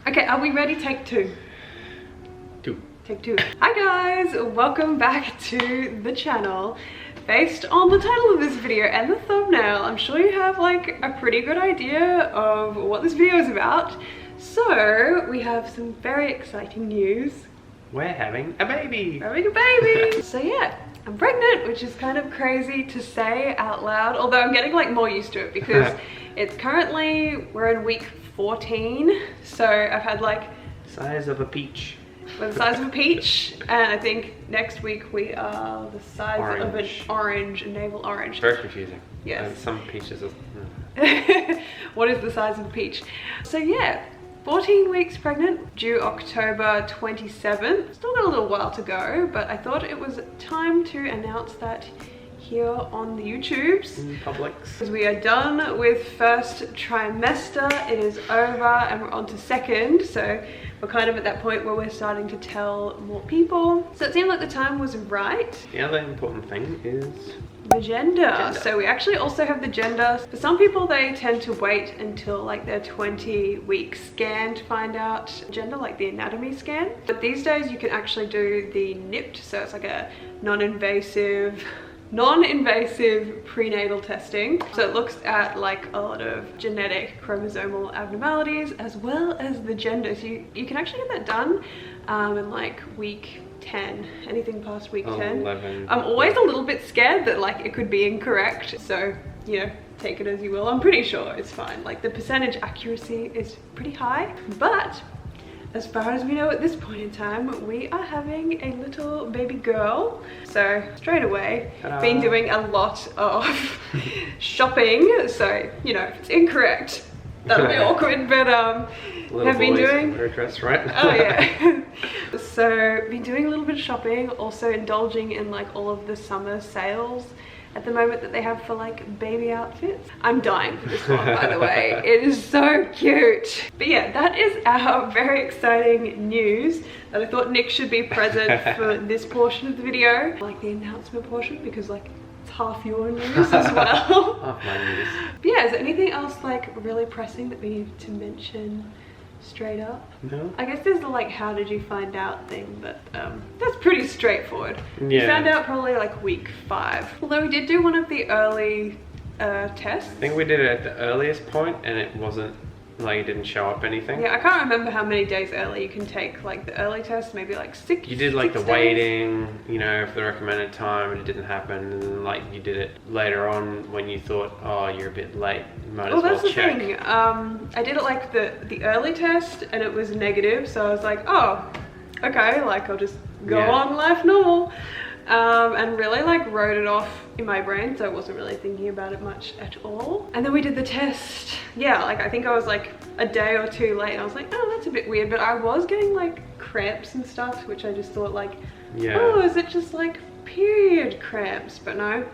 Okay, are we ready? Take two. Take two. Hi guys, welcome back to the channel. Based on the title of this video and the thumbnail, I'm sure you have like a pretty good idea of what this video is about. So we have some very exciting news. We're having a baby. So yeah, I'm pregnant, which is kind of crazy to say out loud, although I'm getting like more used to it because it's currently, we're in week 14. So I've had like size of a peach. We're the size of a peach, and I think next week we are the size of an orange, a navel orange. Very confusing. Yes. Some peaches are... What is the size of a peach? So yeah, 14 weeks pregnant, due October 27th. Still got a little while to go, but I thought it was time to announce that here on the YouTubes. In Publix. Because we are done with first trimester, it is over, and we're on to second, so we're kind of at that point where we're starting to tell more people. So it seemed like the time was right. The other important thing is the gender. So we actually also have the gender. For some people, they tend to wait until like their 20-week scan to find out gender, like the anatomy scan. But these days you can actually do the NIPT, so it's like a non-invasive prenatal testing. So it looks at like a lot of genetic chromosomal abnormalities as well as the gender. So you can actually get that done in like week 10, anything past week 10. 11. I'm always a little bit scared that like it could be incorrect. So, you know, take it as you will. I'm pretty sure it's fine. Like the percentage accuracy is pretty high, but as far as we know at this point in time, we are having a little baby girl. So straight away, been doing a lot of shopping. So, you know, if it's incorrect, that'll be awkward, but have been doing dress, right? Oh yeah. So been doing a little bit of shopping, also indulging in like all of the summer sales at the moment that they have for like baby outfits. I'm dying for this one, by the way. It is so cute. But yeah, that is our very exciting news that I thought Nick should be present for this portion of the video, like the announcement portion, because like it's half your news as well. Half my news. But yeah, is there anything else like really pressing that we need to mention straight up? No. I guess there's the like how did you find out thing, but that's pretty straightforward. Yeah. We found out probably like week 5. Although we did do one of the early tests. I think we did it at the earliest point and it wasn't like it didn't show up anything. Yeah, I can't remember how many days early you can take like the early test, maybe like 6. You did like the days. waiting, you know, for the recommended time and it didn't happen, and then like you did it later on when you thought, oh, you're a bit late, you might as well that's check. the thing. I did it like the early test and it was negative, so I was like, oh, okay, like I'll just go on life normal. And really like wrote it off in my brain, so I wasn't really thinking about it much at all. And then we did the test. Yeah, like I think I was like a day or 2 late and I was like, oh, that's a bit weird, but I was getting like cramps and stuff, which I just thought like, oh, is it just like period cramps? But no,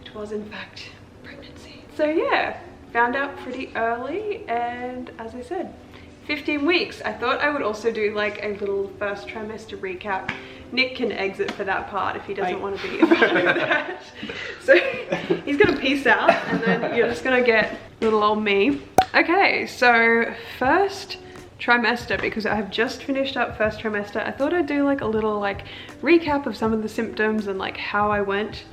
it was in fact pregnancy. So yeah, found out pretty early, and as I said, 15 weeks. I thought I would also do like a little first trimester recap. Nick can exit for that part if he doesn't want to be a part of that. So he's gonna peace out and then you're just gonna get little old me. Okay, so first trimester, because I have just finished up first trimester, I thought I'd do like a little like recap of some of the symptoms and like how I went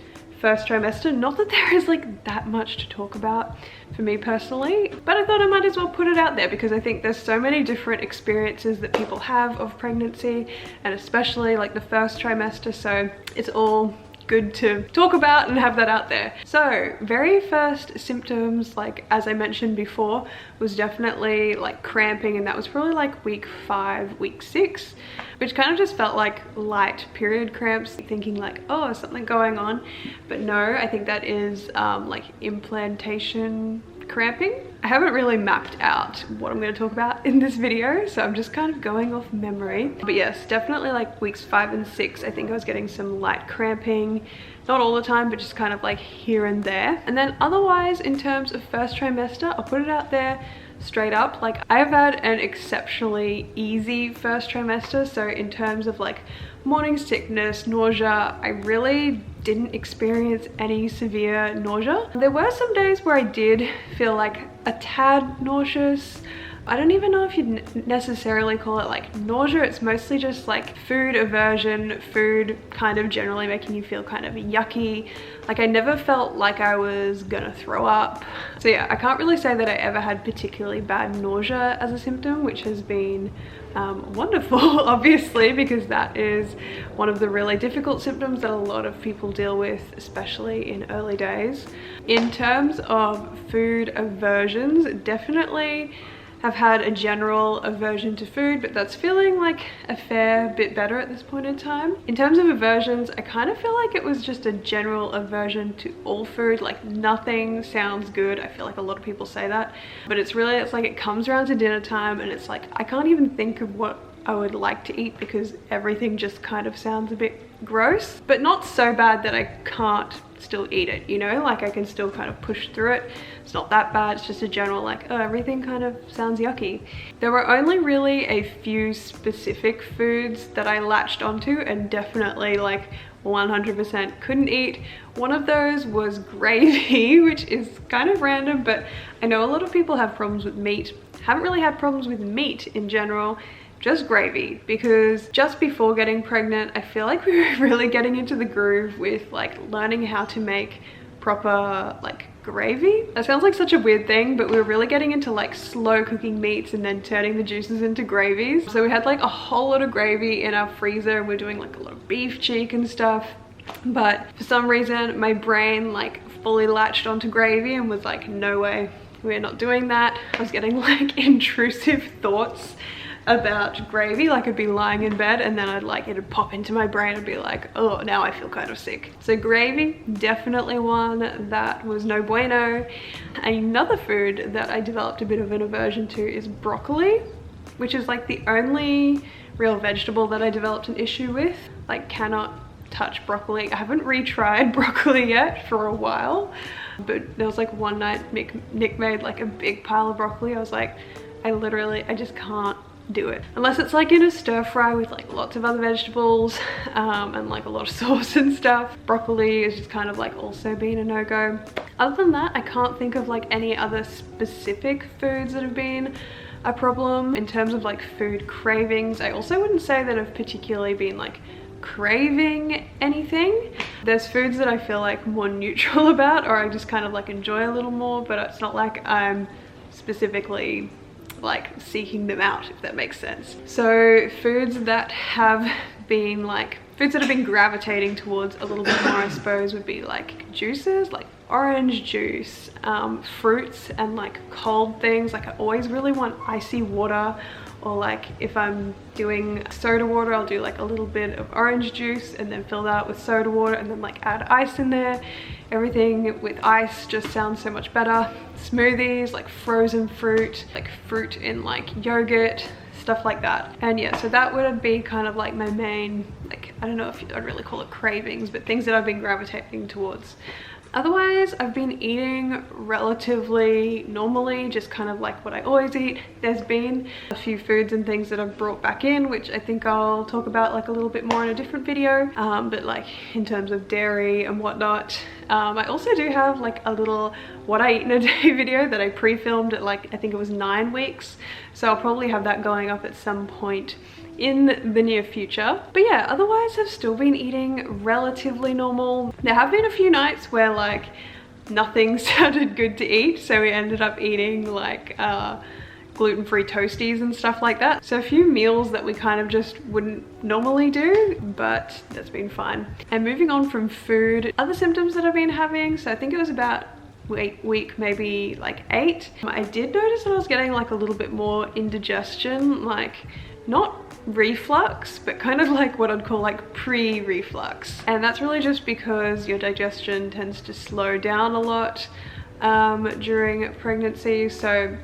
first trimester. Not that there is like that much to talk about for me personally, but I thought I might as well put it out there because I think there's so many different experiences that people have of pregnancy, and especially like the first trimester, so it's all good to talk about and have that out there. So very first symptoms, like as I mentioned before, was definitely like cramping, and that was probably like week 5, week 6, which kind of just felt like light period cramps, thinking like, oh, is something going on? But no, I think that is like implantation cramping. I haven't really mapped out what I'm going to talk about in this video, so I'm just kind of going off memory. But yes, definitely like weeks 5 and 6, I think I was getting some light cramping. Not all the time, but just kind of like here and there. And then otherwise, in terms of first trimester, I'll put it out there straight up, like I've had an exceptionally easy first trimester. So in terms of like morning sickness, nausea, I really didn't experience any severe nausea. There were some days where I did feel like a tad nauseous, I don't even know if you'd necessarily call it like nausea. It's mostly just like food aversion, food kind of generally making you feel kind of yucky. Like I never felt like I was gonna throw up. So yeah, I can't really say that I ever had particularly bad nausea as a symptom, which has been wonderful, obviously, because that is one of the really difficult symptoms that a lot of people deal with, especially in early days. In terms of food aversions, definitely have had a general aversion to food, but that's feeling like a fair bit better at this point in time. In terms of aversions, I kind of feel like it was just a general aversion to all food. Like nothing sounds good. I feel like a lot of people say that, but it's like it comes around to dinner time and it's like I can't even think of what I would like to eat because everything just kind of sounds a bit gross, but not so bad that I can't still eat it, you know, like I can still kind of push through it. It's not that bad. It's just a general like, oh, everything kind of sounds yucky. There were only really a few specific foods that I latched onto and definitely like 100% couldn't eat. One of those was gravy, which is kind of random, but I know a lot of people have problems with meat. Haven't really had problems with meat in general, just gravy, because just before getting pregnant, I feel like we were really getting into the groove with like learning how to make proper like gravy. That sounds like such a weird thing, but we were really getting into like slow cooking meats and then turning the juices into gravies. So we had like a whole lot of gravy in our freezer and we're doing like a lot of beef cheek and stuff. But for some reason, my brain like fully latched onto gravy and was like, no way, we're not doing that. I was getting like intrusive thoughts about gravy. Like I'd be lying in bed and then it'd pop into my brain and be like, oh, now I feel kind of sick. So gravy, definitely one that was no bueno. Another food that I developed a bit of an aversion to is broccoli, which is like the only real vegetable that I developed an issue with. Like cannot touch broccoli. I haven't retried broccoli yet for a while, but there was like one night Nick made like a big pile of broccoli. I was like, I just can't do it unless it's like in a stir fry with like lots of other vegetables and like a lot of sauce and stuff. Broccoli is just kind of like also been a no-go. Other than that, I can't think of like any other specific foods that have been a problem. In terms of like food cravings, I also wouldn't say that I've particularly been like craving anything. There's foods that I feel like more neutral about, or I just kind of like enjoy a little more, but it's not like I'm specifically like seeking them out, if that makes sense. So foods that have been gravitating towards a little bit more, I suppose, would be like juices, like orange juice, fruits, and like cold things. Like I always really want icy water, or like if I'm doing soda water, I'll do like a little bit of orange juice and then fill that with soda water and then like add ice in there. Everything with ice just sounds so much better. Smoothies, like frozen fruit, like fruit in like yogurt, stuff like that. And yeah, so that would be kind of like my main, like, I don't know if I'd really call it cravings, but things that I've been gravitating towards. Otherwise, I've been eating relatively normally, just kind of like what I always eat. There's been a few foods and things that I've brought back in, which I think I'll talk about like a little bit more in a different video. But like in terms of dairy and whatnot, I also do have like a little what I eat in a day video that I pre-filmed at like, I think it was 9 weeks. So I'll probably have that going up at some point in the near future. But yeah, otherwise I've still been eating relatively normal. There have been a few nights where like nothing sounded good to eat, so we ended up eating like gluten-free toasties and stuff like that. So a few meals that we kind of just wouldn't normally do, but that's been fine. And moving on from food, other symptoms that I've been having, so I think it was about week maybe like 8, I did notice that I was getting like a little bit more indigestion, like not reflux, but kind of like what I'd call like pre-reflux. And that's really just because your digestion tends to slow down a lot during pregnancy. So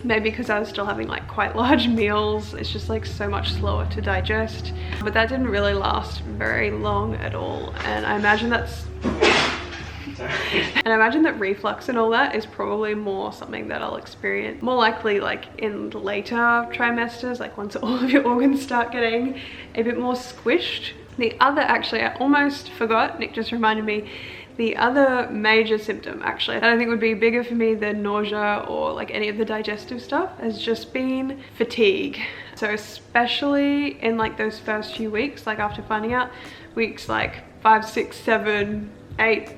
maybe because I was still having like quite large meals, it's just like so much slower to digest. But that didn't really last very long at all. And I imagine that reflux and all that is probably more something that I'll experience more likely like in later trimesters, like once all of your organs start getting a bit more squished. The other, actually, I almost forgot, Nick just reminded me, The other major symptom, actually, that I think would be bigger for me than nausea or like any of the digestive stuff, has just been fatigue. So especially in like those first few weeks, like after finding out, weeks like 5, 6, 7, 8,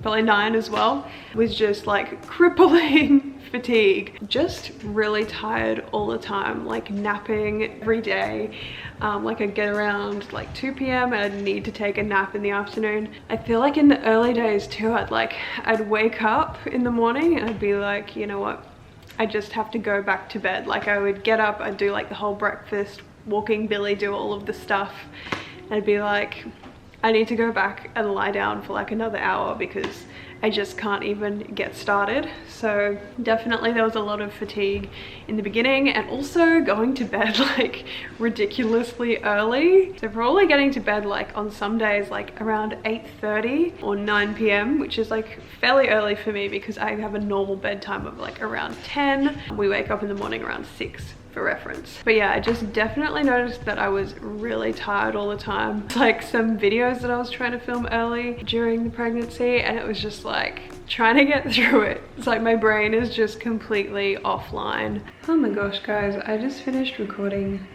probably 9 as well, was just like crippling fatigue. Just really tired all the time, like napping every day. Like I'd get around like 2 p.m. and I'd need to take a nap in the afternoon. I feel like in the early days too, I'd wake up in the morning and I'd be like, you know what, I just have to go back to bed. Like I would get up, I'd do like the whole breakfast, walking Billy, do all of the stuff. And I'd be like, I need to go back and lie down for like another hour because I just can't even get started. So definitely there was a lot of fatigue in the beginning, and also going to bed like ridiculously early. So probably getting to bed like on some days like around 8:30 or 9 p.m, which is like fairly early for me because I have a normal bedtime of like around 10. We wake up in the morning around 6. For reference. But yeah, I just definitely noticed that I was really tired all the time. Like some videos that I was trying to film early during the pregnancy, and it was just like trying to get through it. It's like my brain is just completely offline. Oh my gosh, guys, I just finished recording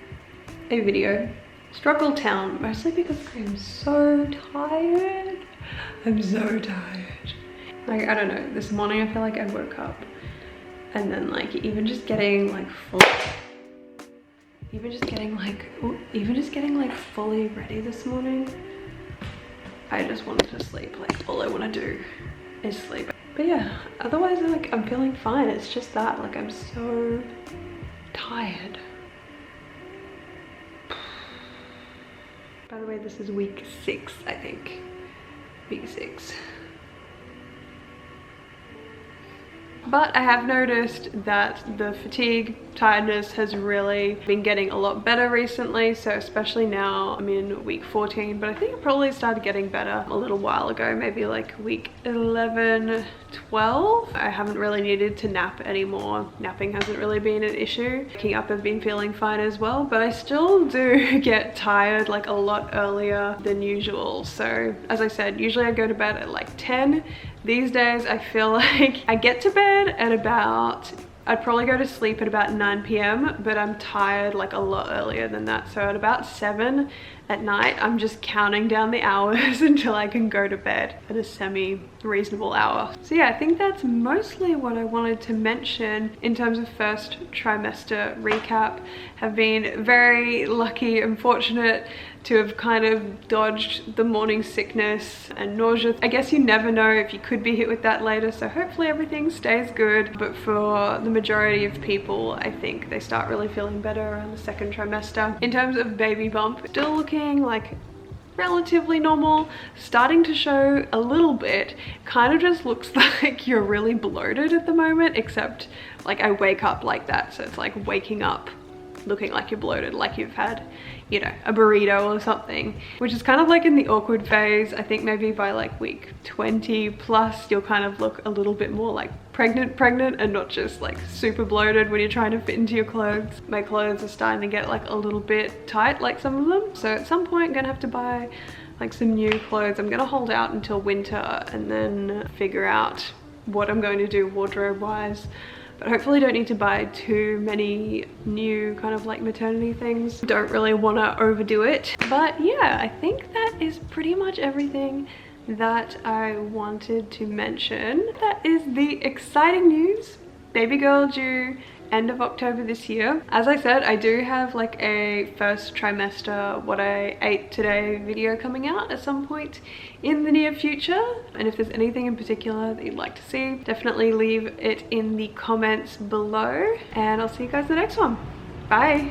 a video. Struggle Town, mostly because I'm so tired. I'm so tired. Like, I don't know, this morning I feel like I woke up and then like even just getting like fully ready this morning, I just wanted to sleep. Like all I want to do is sleep. But yeah, otherwise like I'm feeling fine. It's just that like I'm so tired. By the way, this is week 6, I think. Week 6. But I have noticed that the fatigue, tiredness has really been getting a lot better recently. So especially now I'm in week 14, but I think it probably started getting better a little while ago, maybe like week 11, 12. I haven't really needed to nap anymore. Napping hasn't really been an issue. Waking up, I've been feeling fine as well, but I still do get tired like a lot earlier than usual. So as I said, usually I go to bed at like 10. These days I feel like I get to bed at about, I'd probably go to sleep at about 9 p.m, but I'm tired like a lot earlier than that. So at about 7 at night, I'm just counting down the hours until I can go to bed at a semi-reasonable hour. So yeah, I think that's mostly what I wanted to mention in terms of first trimester recap. Have been very lucky and fortunate to have kind of dodged the morning sickness and nausea. I guess you never know if you could be hit with that later, so hopefully everything stays good. But for the majority of people, I think they start really feeling better around the 2nd trimester. In terms of baby bump, still looking like relatively normal, starting to show a little bit. Kind of just looks like you're really bloated at the moment, except like I wake up like that, so it's like waking up looking like you're bloated, like you've had, you know, a burrito or something, which is kind of like in the awkward phase. I think maybe by like week 20 plus, you'll kind of look a little bit more like pregnant and not just like super bloated when you're trying to fit into your clothes. My clothes are starting to get like a little bit tight, like some of them. So at some point I'm gonna have to buy like some new clothes. I'm gonna hold out until winter and then figure out what I'm going to do wardrobe wise. But hopefully don't need to buy too many new kind of like maternity things. Don't really want to overdo it. But yeah, I think that is pretty much everything that I wanted to mention. That is the exciting news. Baby girl due end of October this year. As I said, I do have like a first trimester what I ate today video coming out at some point in the near future. And if there's anything in particular that you'd like to see, definitely leave it in the comments below. And I'll see you guys in the next one. Bye.